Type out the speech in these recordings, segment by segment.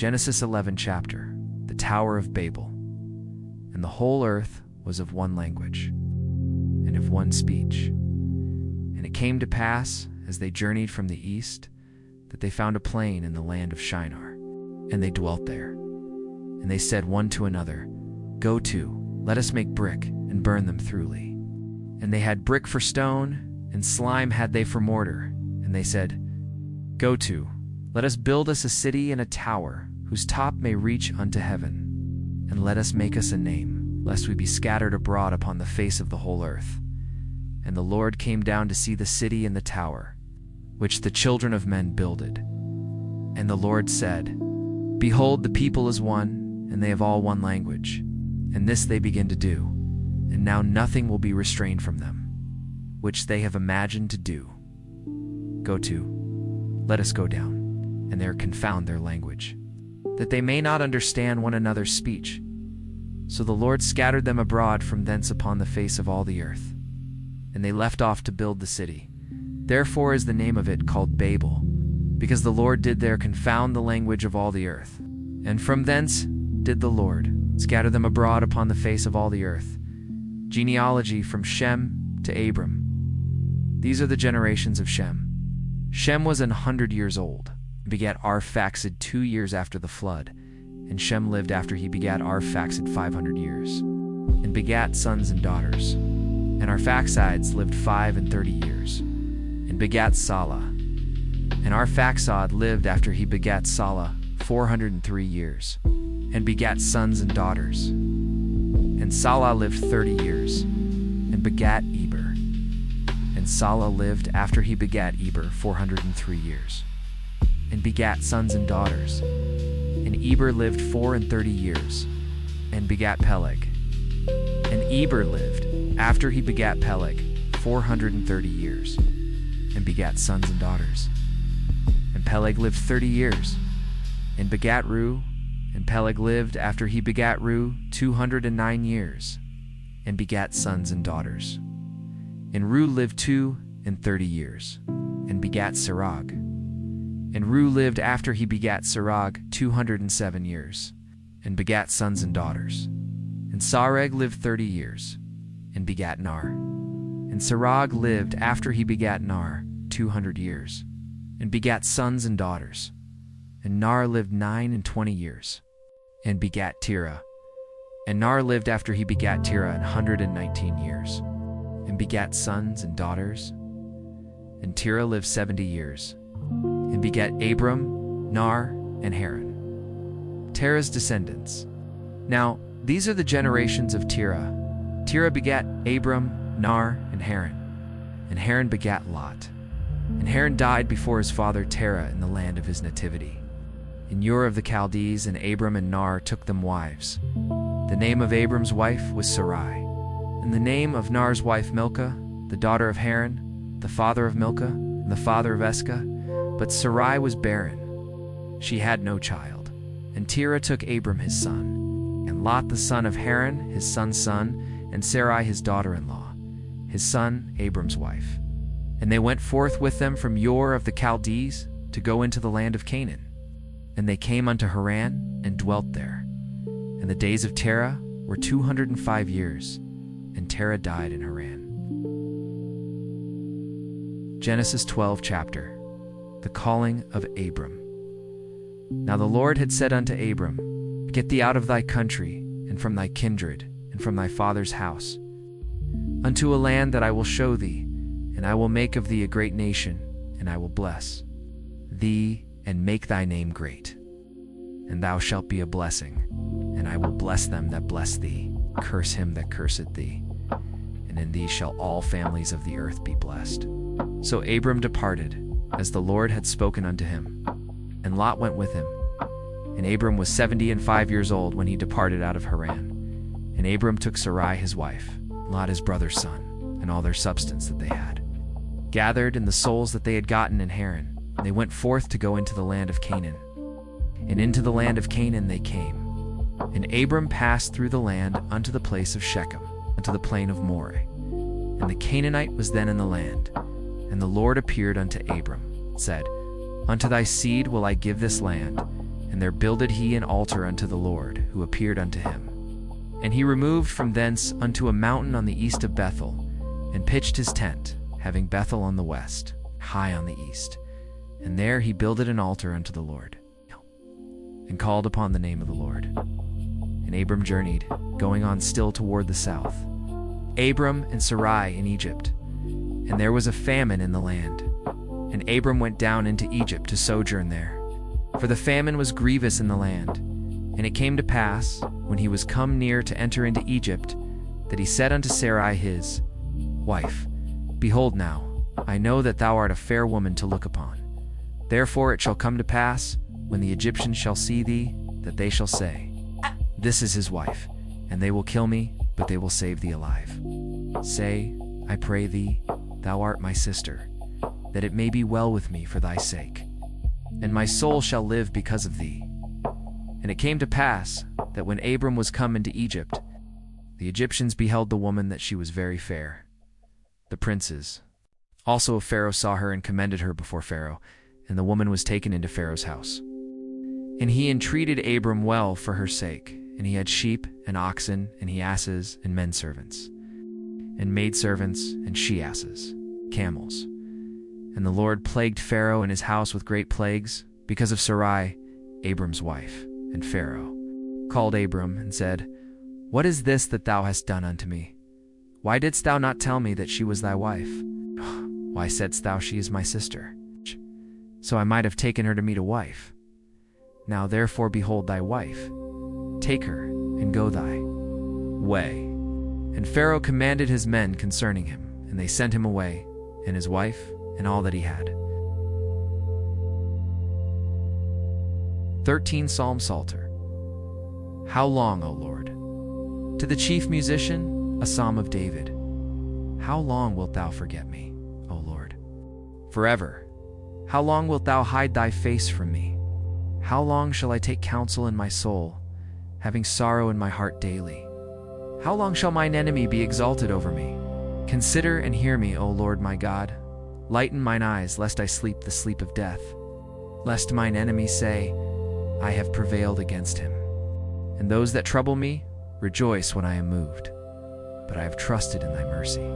Genesis 11 chapter, the Tower of Babel. And the whole earth was of one language, and of one speech. And it came to pass, as they journeyed from the east, that they found a plain in the land of Shinar, and they dwelt there. And they said one to another, Go to, let us make brick, and burn them thoroughly. And they had brick for stone, and slime had they for mortar. And they said, Go to, let us build us a city and a tower, whose top may reach unto heaven. And let us make us a name, lest we be scattered abroad upon the face of the whole earth. And the Lord came down to see the city and the tower, which the children of men builded. And the Lord said, Behold, the people is one, and they have all one language. And this they begin to do, and now nothing will be restrained from them, which they have imagined to do. Go to, let us go down, and there confound their language, that they may not understand one another's speech. So the Lord scattered them abroad from thence upon the face of all the earth. And they left off to build the city. Therefore is the name of it called Babel, because the Lord did there confound the language of all the earth. And from thence did the Lord scatter them abroad upon the face of all the earth. Genealogy from Shem to Abram. These are the generations of Shem. Shem was 100 years old, and begat Arphaxad 2 years after the flood. And Shem lived after he begat Arphaxad 500 years, and begat sons and daughters. And Arphaxids lived 35 years, and begat Salah. And Arphaxad lived after he begat Salah 403 years, and begat sons and daughters. And Salah lived 30 years, and begat Eber. And Salah lived after he begat Eber 403 years, and begat sons and daughters. And Eber lived 34 years, and begat Peleg. And Eber lived, after he begat Peleg, 430 years, and begat sons and daughters. And Peleg lived 30 years, and begat Reu. And Peleg lived, after he begat Reu, 209 years, and begat sons and daughters. And Reu lived 32 years, and begat Serug. And Reu lived after he begat Serug 207 years, and begat sons and daughters. And Sareg lived 30 years, and begat Nar. And Serug lived after he begat Nar 200 years, and begat sons and daughters. And Nar lived 29 years, and begat Terah. And Nar lived after he begat Terah 119 years, and begat sons and daughters. And Terah lived 70 years, and begat Abram, Nar, and Haran. Terah's descendants. Now, these are the generations of Terah. Terah begat Abram, Nar, and Haran. And Haran begat Lot. And Haran died before his father Terah in the land of his nativity, in Ur of the Chaldees. And Abram and Nar took them wives. The name of Abram's wife was Sarai, and the name of Nar's wife Milcah, the daughter of Haran, the father of Milcah, and the father of Escah. But Sarai was barren. She had no child. And Terah took Abram his son, and Lot the son of Haran, his son's son, and Sarai his daughter-in-law, his son Abram's wife. And they went forth with them from Ur of the Chaldees to go into the land of Canaan. And they came unto Haran, and dwelt there. And the days of Terah were 205 years, and Terah died in Haran. Genesis 12 chapter, the calling of Abram. Now the Lord had said unto Abram, Get thee out of thy country, and from thy kindred, and from thy father's house, unto a land that I will show thee, and I will make of thee a great nation, and I will bless thee, and make thy name great. And thou shalt be a blessing, and I will bless them that bless thee, curse him that curseth thee, and in thee shall all families of the earth be blessed. So Abram departed, as the Lord had spoken unto him, and Lot went with him. And Abram was 75 years old when he departed out of Haran. And Abram took Sarai his wife, Lot his brother's son, and all their substance that they had, gathered, and the souls that they had gotten in Haran. And they went forth to go into the land of Canaan. And into the land of Canaan they came. And Abram passed through the land unto the place of Shechem, unto the plain of Moreh. And the Canaanite was then in the land. And the Lord appeared unto Abram, said, Unto thy seed will I give this land, And there builded he an altar unto the Lord, who appeared unto him. And he removed from thence unto a mountain on the east of Bethel, and pitched his tent, having Bethel on the west, high on the east. And there he builded an altar unto the Lord, and called upon the name of the Lord. And Abram journeyed, going on still toward the south. Abram and Sarai in Egypt. And there was a famine in the land. And Abram went down into Egypt to sojourn there. For the famine was grievous in the land. And it came to pass, when he was come near to enter into Egypt, that he said unto Sarai his wife, Behold now, I know that thou art a fair woman to look upon. Therefore it shall come to pass, when the Egyptians shall see thee, that they shall say, This is his wife, and they will kill me, but they will save thee alive. Say, I pray thee, thou art my sister, that it may be well with me for thy sake. And my soul shall live because of thee. And it came to pass, that when Abram was come into Egypt, the Egyptians beheld the woman that she was very fair. The princes also of Pharaoh saw her and commended her before Pharaoh, and the woman was taken into Pharaoh's house. And he entreated Abram well for her sake, and he had sheep and oxen, and he asses and men servants, and maidservants and she asses, camels. And the Lord plagued Pharaoh and his house with great plagues, because of Sarai, Abram's wife. And Pharaoh called Abram and said, What is this that thou hast done unto me? Why didst thou not tell me that she was thy wife? Why saidst thou, She is my sister? So I might have taken her to me to wife. Now therefore behold thy wife. Take her, and go thy way. And Pharaoh commanded his men concerning him, and they sent him away, and his wife, and all that he had. 13 Psalm Psalter. How long, O Lord? To the chief musician, a psalm of David. How long wilt thou forget me, O Lord? Forever. How long wilt thou hide thy face from me? How long shall I take counsel in my soul, having sorrow in my heart daily? How long shall mine enemy be exalted over me? Consider and hear me, O Lord my God. Lighten mine eyes, lest I sleep the sleep of death. Lest mine enemies say, I have prevailed against him. And those that trouble me rejoice when I am moved. But I have trusted in thy mercy.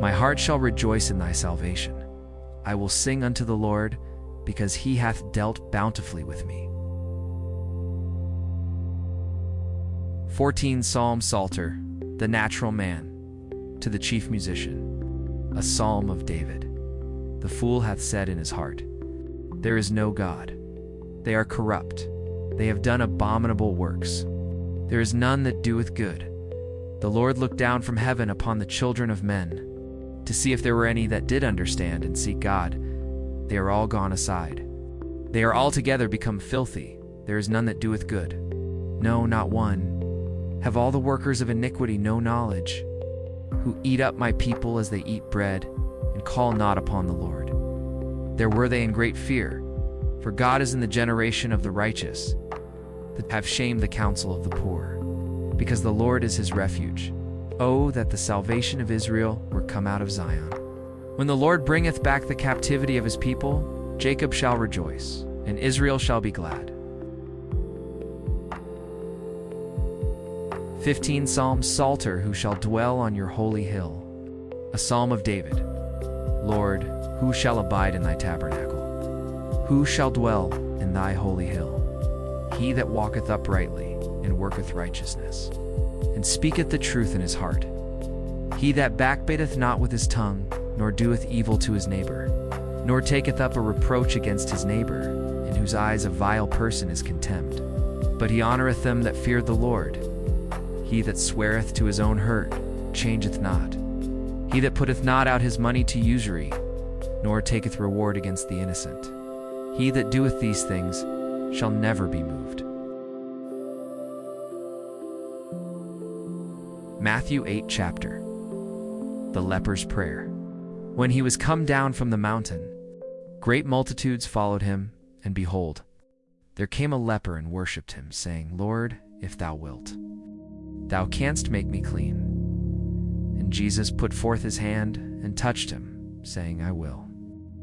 My heart shall rejoice in thy salvation. I will sing unto the Lord, because he hath dealt bountifully with me. 14 Psalm Psalter, the natural man, to the chief musician, a psalm of David. The fool hath said in his heart, There is no God. They are corrupt. They have done abominable works. There is none that doeth good. The Lord looked down from heaven upon the children of men, to see if there were any that did understand and seek God. They are all gone aside. They are altogether become filthy. There is none that doeth good. No, not one. Have all the workers of iniquity no knowledge, who eat up my people as they eat bread, and call not upon the Lord? There were they in great fear, for God is in the generation of the righteous, that have shamed the counsel of the poor, because the Lord is his refuge. Oh, that the salvation of Israel were come out of Zion. When the Lord bringeth back the captivity of his people, Jacob shall rejoice, and Israel shall be glad. 15 Psalm Psalter, who shall dwell on your holy hill. A psalm of David. Lord, who shall abide in thy tabernacle? Who shall dwell in thy holy hill? He that walketh uprightly, and worketh righteousness, and speaketh the truth in his heart. He that backbiteth not with his tongue, nor doeth evil to his neighbor, nor taketh up a reproach against his neighbor, in whose eyes a vile person is contemned. But he honoureth them that fear the Lord. He that sweareth to his own hurt changeth not. He that putteth not out his money to usury, nor taketh reward against the innocent. He that doeth these things shall never be moved. Matthew 8 chapter. The leper's prayer. When he was come down from the mountain, great multitudes followed him, and behold, there came a leper and worshipped him, saying, Lord, if thou wilt, thou canst make me clean. And Jesus put forth his hand and touched him, saying, I will.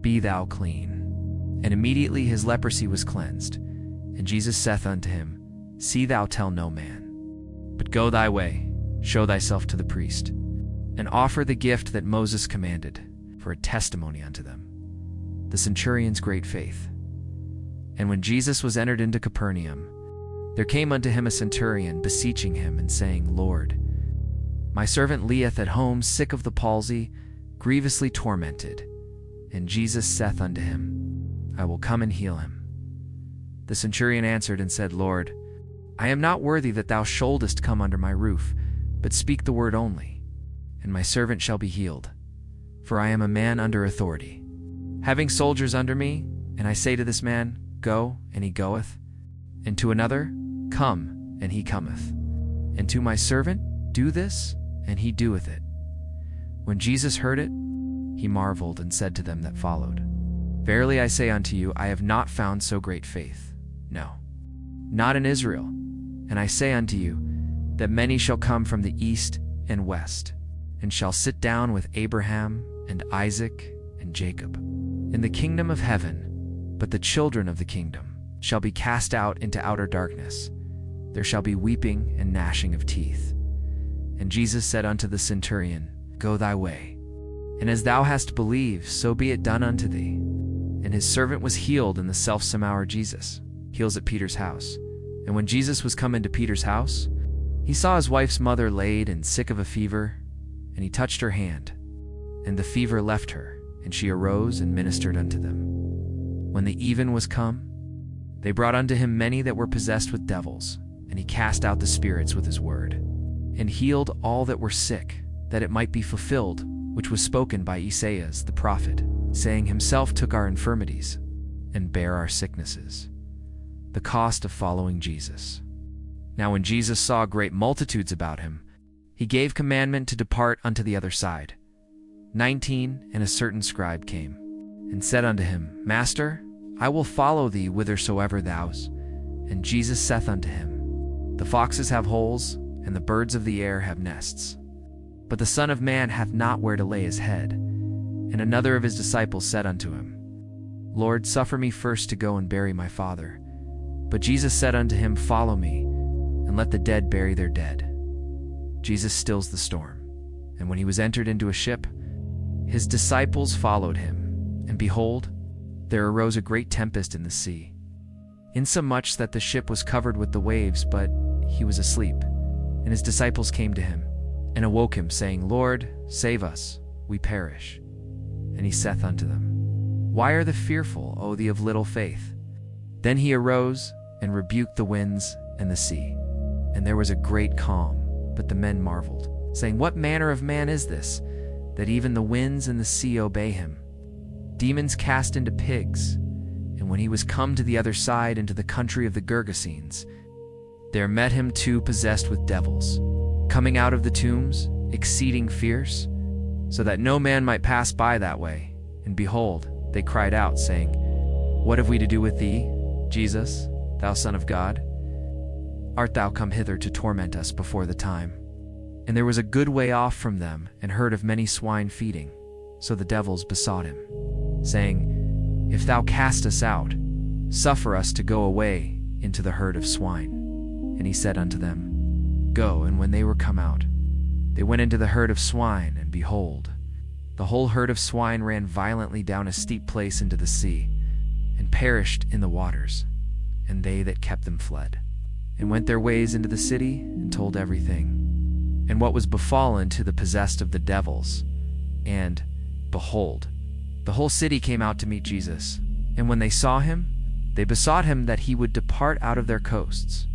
Be thou clean. And immediately his leprosy was cleansed. And Jesus saith unto him, See thou tell no man, but go thy way, show thyself to the priest, and offer the gift that Moses commanded, for a testimony unto them. The centurion's great faith. And when Jesus was entered into Capernaum, there came unto him a centurion, beseeching him, and saying, Lord, my servant lieth at home, sick of the palsy, grievously tormented. And Jesus saith unto him, I will come and heal him. The centurion answered and said, Lord, I am not worthy that thou shouldest come under my roof, but speak the word only, and my servant shall be healed. For I am a man under authority, having soldiers under me, and I say to this man, Go, and he goeth, and to another, Come, and he cometh, and to my servant, Do this, and he doeth it. When Jesus heard it, he marveled, and said to them that followed, Verily I say unto you, I have not found so great faith, no, not in Israel. And I say unto you, that many shall come from the east and west, and shall sit down with Abraham and Isaac and Jacob in the kingdom of heaven. But the children of the kingdom shall be cast out into outer darkness. There shall be weeping and gnashing of teeth. And Jesus said unto the centurion, Go thy way, and as thou hast believed, so be it done unto thee. And his servant was healed in the selfsome hour. Jesus heals at Peter's house. And when Jesus was come into Peter's house, he saw his wife's mother laid and sick of a fever, and he touched her hand, and the fever left her, and she arose and ministered unto them. When the even was come, they brought unto him many that were possessed with devils, and he cast out the spirits with his word, and healed all that were sick, that it might be fulfilled, which was spoken by Esaias the prophet, saying, Himself took our infirmities, and bare our sicknesses. The cost of following Jesus. Now when Jesus saw great multitudes about him, he gave commandment to depart unto the other side. 19 And a certain scribe came, and said unto him, Master, I will follow thee whithersoever thou's. And Jesus saith unto him, The foxes have holes, and the birds of the air have nests, but the Son of Man hath not where to lay his head. And another of his disciples said unto him, Lord, suffer me first to go and bury my father. But Jesus said unto him, Follow me, and let the dead bury their dead. Jesus stills the storm. And when he was entered into a ship, his disciples followed him. And behold, there arose a great tempest in the sea, insomuch that the ship was covered with the waves, but he was asleep. And his disciples came to him, and awoke him, saying, Lord, save us, we perish. And he saith unto them, Why are the fearful, O ye of little faith? Then he arose, and rebuked the winds and the sea. And there was a great calm, but the men marveled, saying, What manner of man is this, that even the winds and the sea obey him? Demons cast into pigs. And when he was come to the other side, into the country of the Gergesenes, there met him two possessed with devils, coming out of the tombs, exceeding fierce, so that no man might pass by that way. And behold, they cried out, saying, What have we to do with thee, Jesus, thou Son of God? Art thou come hither to torment us before the time? And there was a good way off from them, and herd of many swine feeding. So the devils besought him, saying, If thou cast us out, suffer us to go away into the herd of swine. And he said unto them, Go. And when they were come out, they went into the herd of swine, and behold, the whole herd of swine ran violently down a steep place into the sea, and perished in the waters, and they that kept them fled, and went their ways into the city, and told everything, and what was befallen to the possessed of the devils. And, behold, the whole city came out to meet Jesus, and when they saw him, they besought him that he would depart out of their coasts.